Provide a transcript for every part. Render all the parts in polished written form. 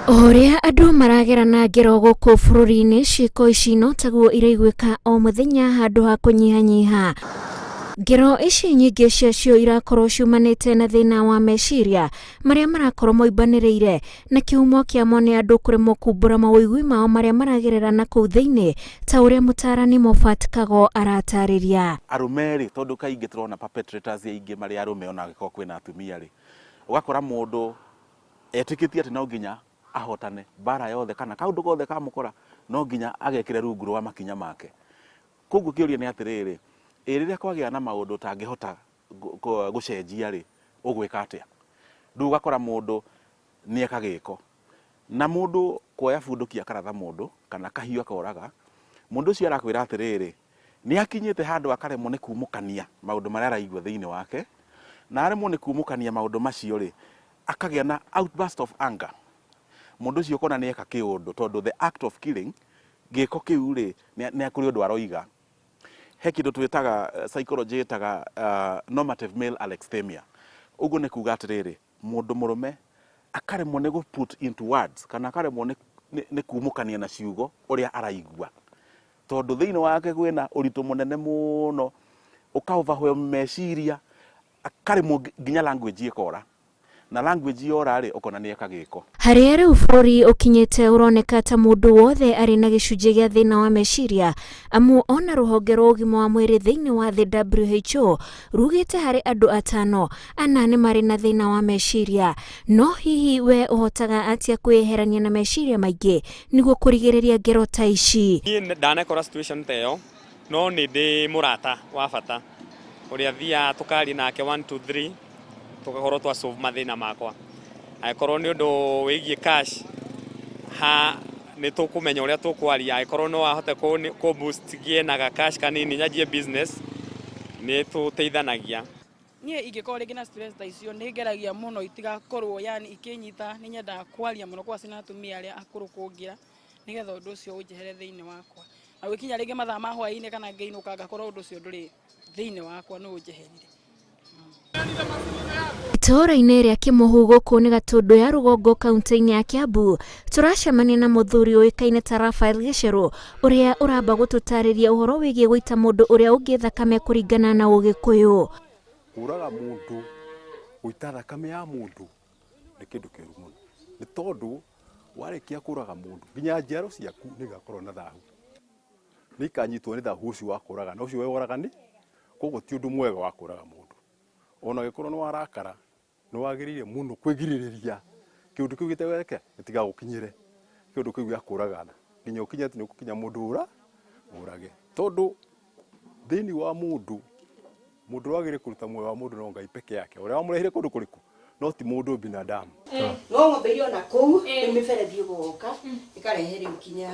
Oria andu maragerana ngero guku bururi-ini ciiko ici no taguo iraiguika o muthenya handu ha kunyihanyiha. Ngero ici nyingi ciacio irakorwo ciumanite na thina wa meciria maria marakorwo moimbaniriire na kihumo kiamo ni andu kuremwo kumbura mawĩigwi mao maria maragerera na kuu thiini ta uria mutarani Moffat Kago aratariria. Arumeri tondu kaingi turona perpetrators aingi maria arume ona giko kwina atumia ri ugakora mundu etikitie ati no nginya ahotane bara yothe kana kaundu gothe kamukora no nginya agekire rungu rwa makinya make. Koguo kiuria ni atiriri riria kwagia na maundu tangihota gucenjia ri ugwika atia ndu ugakora mundu ni ekagiko na mundu kuoya bunduki akaratha mundu kana kahiu akoraga mundu ucio arakwira atiriri ni akinyite handu akaremwo ni kumukania maundu maria araigua thiini wake na aremwo ni kumukania maundu macio ri akagia na outburst of anger. Mundu ucio kona ni eka kiundu tondu the act of killing giko kiu ri ni akuri undu aroiga. He kindu twitaga psychology itaga normative male alexithymia. Uguo ni kuga atiriri mundu murume akaremwo ni put into words kana akaremwo ni kumukania na ciugo uria araigua tondu thiini wake gwina uritu munene muno uka-overwhelm meciria akaremwo nginya language ikora na language yora ri ukona ni ekagiko. Haria riu bururi ukinyite uroneka ta mundu wothe ari na gicunji gia thina wa meciria amu ona ruhonge rwa ugima wa mwiri thiini wa the WHO rugite hari andu 5 ana ni mari na thina wa meciria. No hihi we uhotaga atia kweherania na meciria maingi niguo kurigiriria ngero ta ici? Ni ndanekora situation teyo no ni ndi murata wa bata uria thia tukari nake 1 2 3 tugakorwo twa solve mathina makwa aikorwo ni undu wigie cash ha ni tukumenya uria tukwaria aikorwo no ahote ko boost gie na cash kanini nyajie business ni tuteithanagia. Nie ingĩkorwo rĩngĩ na stress ta icio nĩ ngeragia mũno itigakorwo yani ikinyita nĩ nyenda kwaria mũno kwa cina atumia arĩa akũrũ kũngira nigetha ũndũ ũcio ũnjehere thĩinĩ wakwa na gũkinya rĩngĩ mathaa ma hwaĩ-inĩ kana ngĩinũka ngakorwo ũndũ ũcio ndũrĩ thĩinĩ wakwa nĩ ũnjeherire. Itora-ini ria Kimuhu guku ni Gatundu ya Rugongo kaunti-ini ya Kiambu turacemania na muthuri uikaine ta Raphael Gicheru uria uramba gututariria uhoro wigie guita mundu uria ungi thakame kuringana na Ugikuyu. Kuraga mundu guita thakame ya mundu ni kindu kiuru muno ni tondu warikia kuraga mundu nginya njiaro ciaku ni gakorwo na thahu ni kanyitwo ni thahu ucio wa kuraga na ucio we woragani koguo ti undu mwega wa kuraga mundu ona gikorwo ni warakara ni wagirire muno kwigiririria kiundu kiu giteweke gitiga gukinyire kiundu kiu gya kuragana nginya ukinya ati ni gukinya mundu urage tondu thiini wa mundu wagire kuruta moyo wa mundu no Ngai peke yake uria wamurehire kundu kuriku no ti mundu binadamu no ng'ombe irio na kuu ni miberethi guoka ikarehere ukinya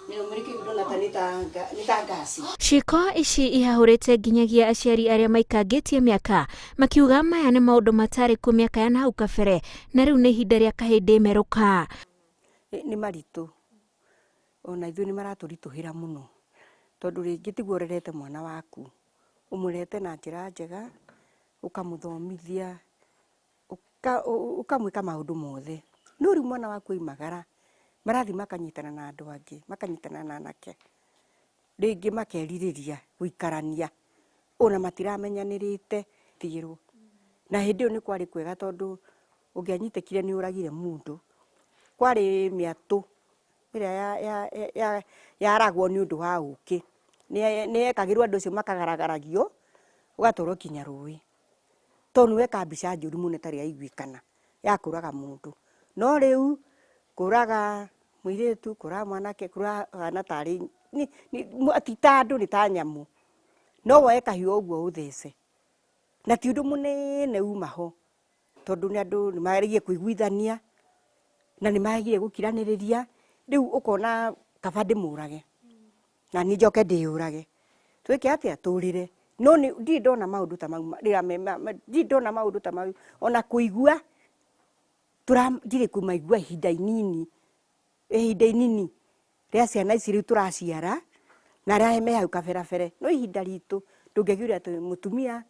ni umuriki ndona ta ni ta gasi. Ciiko ici ihahurite nginyagia aciari aria maikangitie miaka makiuga maya ni maundu matari ku miaka ya nahau kabere na riu ni ihinda ria kahindi meruka. Ni maritu ona ithuĩ ni maraturituhira muno tondu ringi tiguo rerete mwana waku umurete na njira njega ukamuthomithia ukamwika maundu mothe no ri mwana waku imagara marathi makanyitana na andu angi makanyitana na anake ringi makeririria guikarania ona matiramenyanirite tigirwo na hindi iyo ni kwari kwega tondu ungianyitekire ni uragire mundu kwari miatu iria yaragwo ni undu wa uki ni ekagirwo andu cio makagaragaragia ugatwarwo kinya rui tonu weka mbica njuru muno tari aiguikana ya kuraga mundu no riu kuraga muiritu kuraga mwanake kuraga na tari ni atita andu ni ta nyamu no woe kahiu uguo uthece na ti undu munene uma ho tondu ni andu ni marigie kuiguithania na ni marigie gukiraniriria riu ukona kaba ndimurage na ni njoke ndiurage twike atia turire no ndi ndona maundu ta mau ndi ndona maundu ta mau ona kuigua ndire kumaigua ihinda inini ria ciana ici riu turaciara na ria me hau kaberabere no ihinda ritu ndungiagiure ati mutumia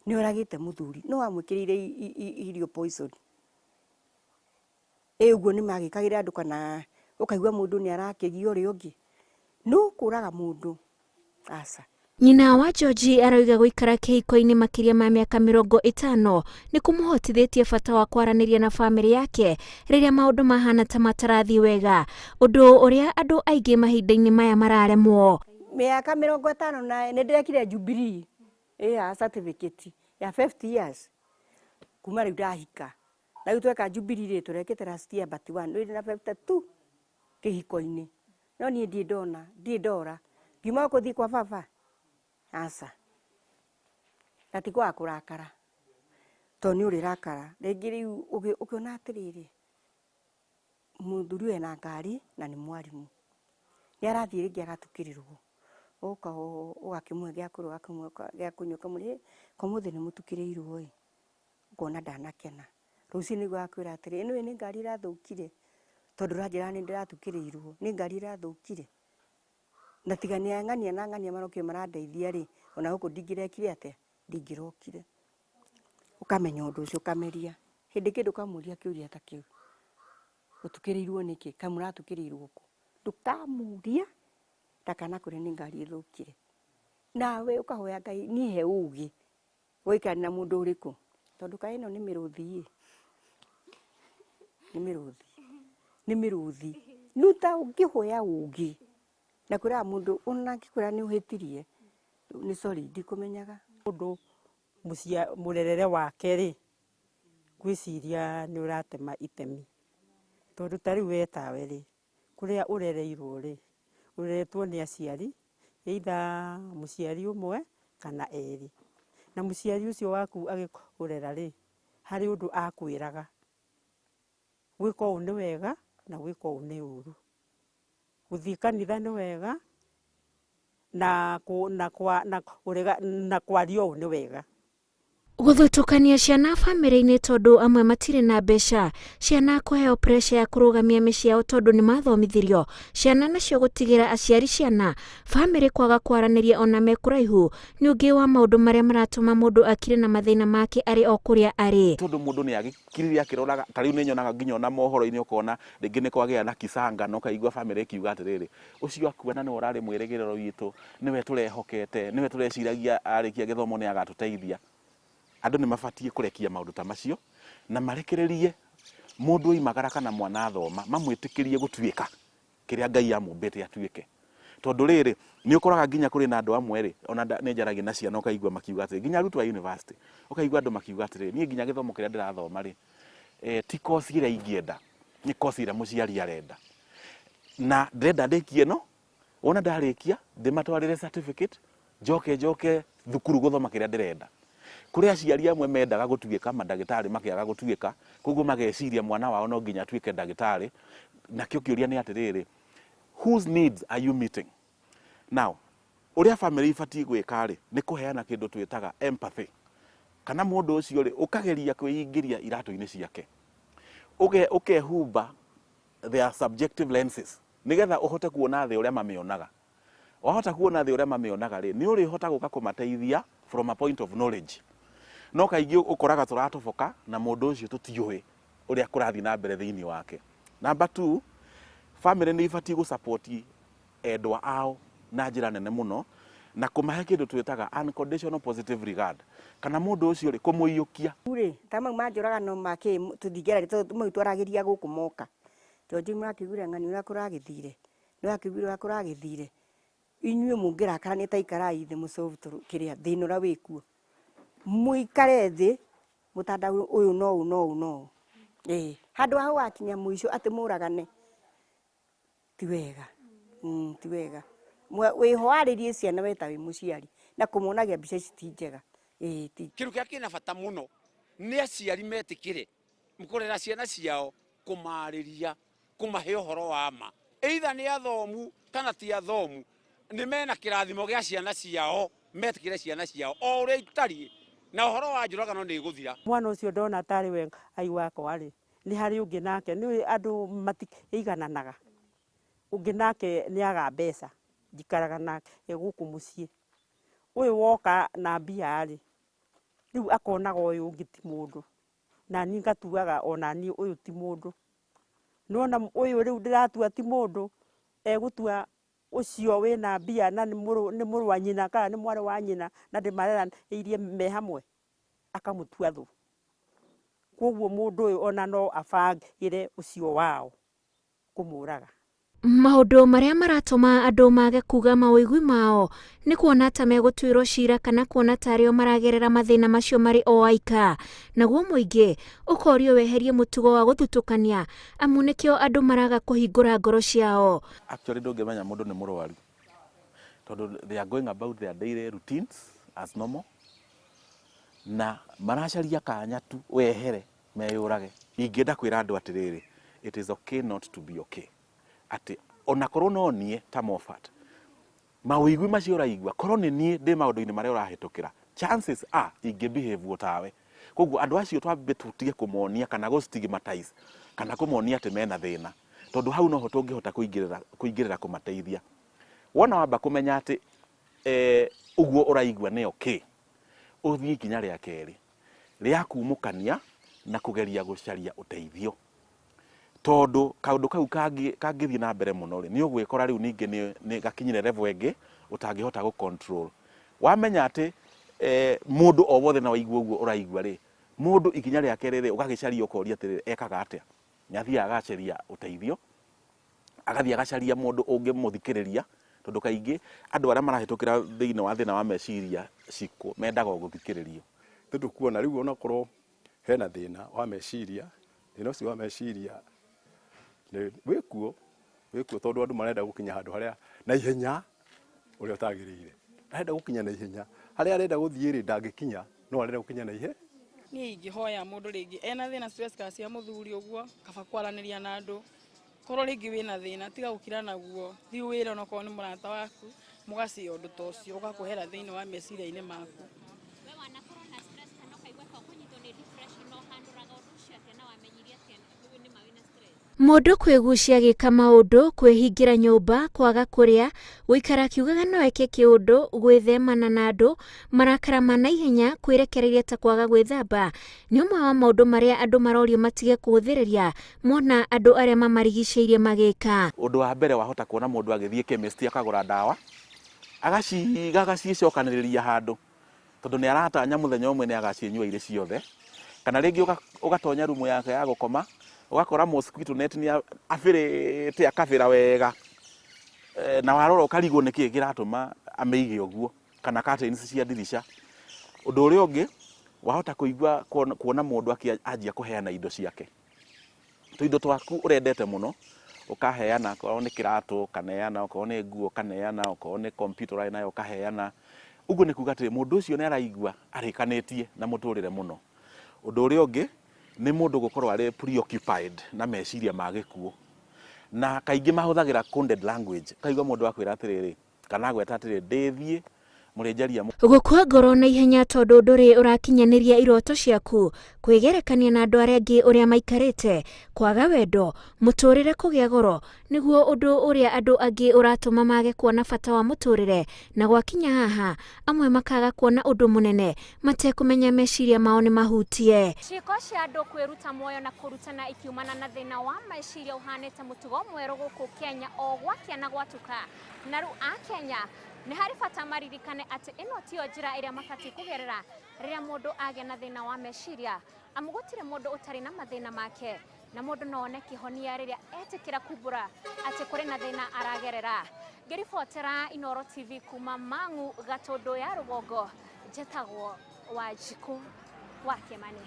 ni uragite muthuri no amwikirire irio poison Uguo nĩ magĩkagĩra andũ kana ũkaigua mũndũ nĩ arakĩgia ũrĩa ũngĩ. No kũraga mũndũ aca. Nyina wa George arauga gũikara kĩhiko-inĩ makĩria ma mĩaka 50 nĩ kũmũhotithĩtie bata wa kwaranĩria na bamĩrĩ yake rĩrĩa maũndũ mahana ta matarathiĩ wega, ũndũ ũrĩa andũ aingĩ mahinda-inĩ maya mararemwo. Mĩaka 50 na nĩ ndĩrekire Jubilee certificate ya 50 years kuma rĩu ndahika. Na rĩu tweka Jubilee tũrekĩte last year but one rĩu na 52 kĩhiko-inĩ. No niĩ ndiĩ ndora ngiuma gũthiĩ kwa baba aca gatikwaga kũrakara tondũ nĩ ũrĩ rakara. Rĩngĩ rĩu ũkĩona atĩrĩrĩ mũthuri we na ngari na nĩ mwarimũ nĩ arathiĩ rĩngĩ agatukĩrĩrwo ũka ũgakĩmwe gĩa kũrĩa gĩa kũnyua kamũrĩ komũthĩ nĩ mũtukĩrĩirwo ũkona ndanakena. Rũciũ nĩguo akwĩra atĩrĩ ĩno nĩ ngari irathũkire tondũ ranjĩra nĩ ndĩratukĩrĩirwo nĩ ngari irathũkire. Na tiga nĩ ang'ania na ang'ania marokire marandeithia rĩ ona gũkũ ndingĩrekire atĩa ndingĩrokire. Ũkamenya ũndũ ũcio ũkameria hĩndĩ kĩndũ kamũria kĩũria ta kĩu ũtukĩrĩirwo nĩkĩ kamũratukĩrĩirwo kũ ndũkamuria ndakana kũrĩa nĩ ngari ĩthũkire. Nawe ũkahoya Ngai niĩ he ũgĩ gũikara na mũndũ ũrĩkũ tondũ kaĩ ĩno nĩ mĩrũthi nĩ mĩrũthi nuta ũngĩhoya ũgĩ na kũrĩa mũndũ ona ngĩkwĩra nĩ ũhĩtirie nĩ sorry ndikũmenyaga mũndũ mũrerere wake rĩ gwĩciria nĩ ũratema itemi tondũ ta rĩu we tawe rĩ kũrĩa ũrereirwo rĩ ũreretwo nĩ aciari either mũciari ũmwe kana erĩ na mũciari ũcio waku agĩkũrera rĩ harĩ ũndũ akwĩraga gwĩka ũũ nĩ wega na gwĩka ũũ nĩ ũru. Gũthiĩ kanitha nĩ wega na kwaria ũũ nĩ wega. Gũthutũkania ciana bamĩrĩ-inĩ tondũ amwe matirĩ na mbeca, ciana kũheo pressure ya kũrũgamia mĩciĩ yao tondũ nĩ mathomithirio, ciana nacio gũtigĩra aciari ciana, bamĩrĩ kwaga kwaranĩria ona me kũraihu nĩ ũngĩ wa maũndũ marĩa maratũma mũndũ akire na mathĩna make arĩ o kũrĩa arĩ. Tondũ mũndũ nĩ agĩkirire akĩroraga ta rĩu nĩ nyonaga nginya ona mohoro-inĩ ũkona rĩngĩ nĩ kwagĩa na kisanga no kaigua bamĩrĩ ikiuga atĩrĩrĩ ũcio akuona nĩ ũrarĩ mwĩrĩgĩrĩro witũ nĩwe tũrehokete nĩwe tũreciragia arĩkia gĩthomo nĩ agatũteithia. Andũ nĩ mabatiĩ kũrekia maũndũ ta macio na marekererie mũndũ oimagara kana mwana athoma mamwĩtĩkĩrie gũtuĩka kĩrĩa Ngai amũmbĩte atuĩke. Tondũ rĩrĩ nĩ ũkoraga nginya kũrĩ na andũ amwe rĩ ona nĩ njaragia na ciana ũkaigua makiuga atĩrĩ nginya arutwo a university ũkaigua andũ makiuga atĩrĩ niĩ nginya gĩthomo kĩrĩa ndĩrathoma rĩ ti kosi ĩrĩa ingĩenda nĩ kosi ĩrĩa mũciari arenda na ndĩrenda ndĩkie ĩno wona ndarĩkia ndĩmatwarĩre certificate njoke thukuru gũthoma kĩrĩa ndĩrenda. Kũrĩ aciari amwe mendaga gũtuĩka mandagĩtarĩ makĩaga gũtuĩka koguo mageciria mwana wao no nginya atuĩke ndagĩtarĩ na kĩo kĩũria nĩ atĩrĩrĩ whose needs are you meeting? Now ũrĩa bamĩrĩ ibatiĩ gwĩka rĩ nĩ kũheana kĩndũ twĩtaga empathy kana mũndũ ũcio rĩ ũkageria kwĩingĩria iratũ-inĩ ciake ũkehumba their subjective lenses nĩgetha ũhote kuona thĩ ũrĩa mamĩonaga. Wahota kuona thĩ ũrĩa mamĩonaga rĩ nĩ ũrĩhota gũka kũmateithia from a point of knowledge. No kaingĩ ũkoraga tũratoboka na mũndũ ũcio tũtiũĩ ũrĩa kũrathiĩ na mbere thĩinĩ wake. Number 2, family nĩ ibatiĩ gũsupport endwa ao na njĩra nene mũno na kũmahe kĩndũ twĩtaga unconditional positive regard kana mũndũ ũcio rĩ kũmũiyũkia. Rĩ ta mau manjũragano make tũthingera tũmwe twaragĩria gũkũ moka tondũ mũrakĩgũra ng'ani ũrĩa kũragĩthire nĩ wakĩgũra kũragĩthire inyuĩ mũngĩrakara nĩ taikarai thĩ mũsolve kĩrĩa thĩna ũrĩa wĩkuo mũikare thĩ mũtanda ũyũ no handũ hau wakinya mũico atĩ mũragane ti wega ti wega wĩhoarĩrie ciana we ta wĩ mũciari na kũmonagia mbica ici ti njega kĩndũ kĩrĩa kĩna bata mũno nĩ aciari metĩkĩre kũrera ciana ciao kũmarĩria kũmahe ũhoro wa ma either nĩ athomu kana ti athomu nĩ mena kĩrathimo gĩa ciana ciao metĩkĩre ciana ciao o ũrĩa itariĩ na ũhoro wa njũragano nĩ gũthira. Mwana ũcio ndona tarĩ we ai wakwa rĩ nĩ harĩ ũngĩ nake nĩ andũ matigananaga ũngĩ nake nĩ aga mbeca njikaraga nake gũkũ mũciĩ ũyũ woka na mbia rĩ rĩu akonaga ũyũ ũngĩ ti mũndũ na niĩ ngatuaga ona niĩ ũyũ ti mũndũ nona uyu riu ndiratua ti mundu egutua ucio wina mbia na ni muru wa nyina kana ni mwari wa nyina na ndimarera irie me hamwe akamutua thu koguo mundu uyu ona no abangire ucio wao kumuraga. Maundu maria maratuma andu mage kuga mawigwi mao ni kuona ta megutwirwo cira kana kuona tario maragerera mathina macio mari o aika, naguo muingi ukorio weherie mutugo wa guthutukania amu nikio andu maraga kuhingura ngoro ciao. Actually ndungimenya mundu ni murwaru tondu they are going about their daily routines as normal na maracaria kanya tu wehere meyurage. Ingenda kwira andu atiriri, it is okay not to be okay. Ati ona korwo no nie ta Moffat mawigwi macio raigua korwo ni nie ndi maundu-ini maria urahitukira chances are ingi behave tawe. Koguo andu acio twambe tutige kumonia kana go stigmatize kana kumonia ati mena thina tondu hau noho tungihota kuingirira kumateithia. Wona wamba kumenya ati uguo uraigua ni okay, uthii kinya ria keri ria kumukania na kugeria gucaria uteithio tondu kaundu kau kangithii na mbere muno ri ni ugwikora riu ningi ni gakinyire level ingi utangihota gu control. Wamenya ati mundu o wothe na waigua uguo uraigua ri mundu ikinya ria keri ri ugagicaria ukoria ati ekaga atia, nyathia agacaria uteithio agathia agacaria mundu ungimuthikiriria tondu kaingi andu aria marahitukira thiini wa thina wa meciria ciko mendaga guthikiririo tondu kuona riu ona korwo hena thina wa meciria thina ucio wa meciria wikuo tondu andu marenda gukinya handu haria na ihenya uria utagirire arenda gukinya na ihenya haria arenda guthii ri ndangikinya no arenda gukinya na ihenya. Ni ingihoya mundu ringi ena thina stress ka cia muthuri uguo kaba kwaraniria na andu korwo ringi wina thina tiga gukira naguo thi wira no korwo ni murata waku mugacia undu ta ucio ugakuhera thiini wa meciria-ini maku. Mundu kwigucia gika maundu, kwihingira nyumba, kwaga kuria, guikara kiugaga no eke kiundu, gwithemana na andu, marakara ma naihenya, kwirekereria ta kwaga gwithamba, ni umwe wa maundu maria andu marorio matige kuhuthiriria mona andu aria mamarigiceirie magika. Undu wa mbere wahota kuona mundu agithie chemist akagura dawa agaciga agacicokaniriria handu tondu ni aratanya muthenya umwe ni agacinyua ire ciothe, kana ringi ugatonya rumu yake ya gukoma ugakora mosquito net ni afirite akafira wega na warora ukarigwo niki kiratuma ameige uguo kana curtains cia dirisha. Undu uria ungi wahota kuigua kuona mundu akianjia kuheana indo ciake, indo twaku urendete muno ukaheana, korwo ni kiratu kaneana, korwo ni nguo kaneana, korwo ni computer rai nayo ukaheana. Uguo ni kuga ati mundu ucio ni araigua arikanitie na muturire muno. Undu uria ungi ni mundu gukorwo ari preoccupied na meciria ma gikuo, na kaingi mahuthagira coded language. Kaigua mundu akwira atiriri kana gweta atiriri ndithie murinjaria gukua ngoro na ihenya tondu nduri urakinyaniria iroto ciaku, kwigerekania na andu aria angi uria maikarite, kwaga wendo, muturire kugia goro niguo undu uria andu angi uratuma mage kuona bata wa muturire, na gwakinya haha amwe makaga kuona undu munene matekumenya meciria mao ni mahutie. Ciiko cia andu kwiruta moyo na kurutana ikiumana na thina wa meciria uhanite mutugo mweru guku Kenya o gwakia na gwatuka, na riu a Kenya ni hari bata maririkane ati ino tio njira iria mabati kugerera riria mundu agia na thina wa meciria, amu gutire mundu utari na mathina make, na mundu no one kihonia riria etikira kumbura ati kuri na thina aragerera. Ngiribotera Inooro TV kuma Mang'u, Gatundu ya Rugongo, njitagwo Wanjiku wa Kimani.